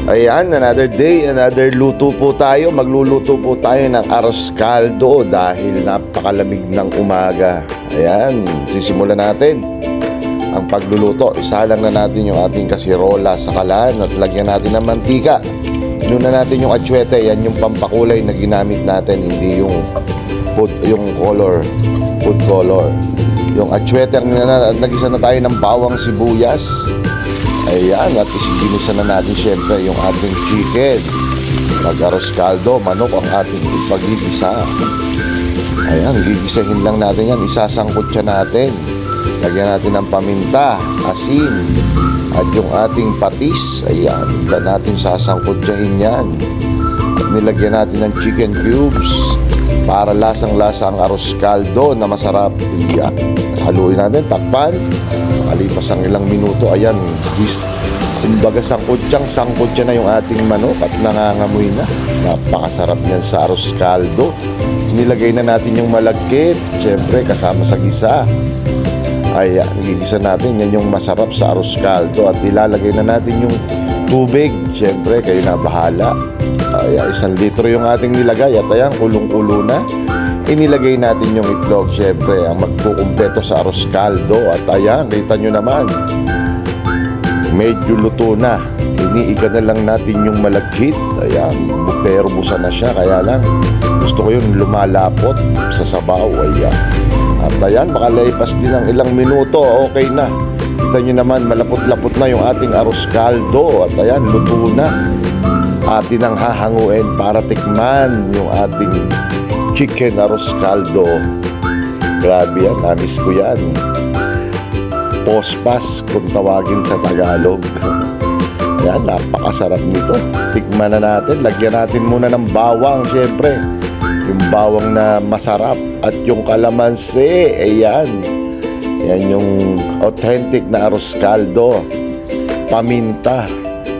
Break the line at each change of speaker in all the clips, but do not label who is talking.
Ayan, another day, another luto po tayo. Magluluto po tayo ng arroz caldo dahil napakalamig ng umaga. Ayan, sisimulan natin ang pagluluto. Isalang na natin yung ating kasirola sa kalan at lagyan natin ng mantika. Inuna natin yung atsuete, yan yung pampakulay na ginamit natin, hindi yung food color. Yung atsuete, nagisa na tayo ng bawang sibuyas. Ayan, at ginisa na natin syempre yung ating chicken. Mag-arroz caldo, manok ang ating ipagigisa. Ayan, gigisahin lang natin yan. Isasangkot siya natin. Lagyan natin ng paminta, asin, at yung ating patis. Ayan, natin sasangkotyahin yan. At nilagyan natin ng chicken cubes para lasang-lasa ang arroz caldo na masarap. Ayan, haluin natin, takpan. Makalipas ang ilang minuto, ayan, kumbaga sangkot siya na yung ating manok at nangangamoy na. Napakasarap niyan sa arroz caldo. Nilagay na natin yung malagkit, syempre kasama sa gisa. Ayan, gigisa natin, yan yung masarap sa arroz caldo. At ilalagay na natin yung tubig, syempre kayo na bahala. Ayan, 1 litro yung ating nilagay at ayan, kulong-kulo na. Inilagay natin yung itlog, syempre ang magkukumpleto sa arroz caldo. At ayan, kita nyo naman, medyo luto na. Iniiga na lang natin yung malagkit. Ayan, pero busa na siya, kaya lang gusto ko yun lumalapot sa sabaw. Ayan, at ayan, makalipas din ng ilang minuto, okay na. Kita nyo naman, malapot-lapot na yung ating arroz caldo. At ayan, luto na. Atin ang hahanguin para tikman yung ating chicken arroz caldo. Grabe yan, namiss ko yan. Pospas kung tawagin sa Tagalog. Yan, napakasarap nito. Tikman na natin. Lagyan natin muna ng bawang, syempre. Yung bawang na masarap. At yung kalamansi, ayan. Yan yung authentic na arroz caldo. Paminta.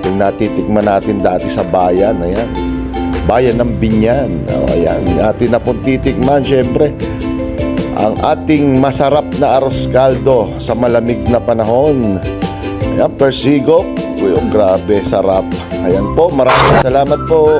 Yung natitikman natin dati sa bayan, ayan. Bayan ng Binyan. Ayan, atin na pong titikman, syempre, ang ating masarap na arroz caldo sa malamig na panahon. Ayan, persigo. Uy, grabe, sarap. Ayan po, maraming salamat po.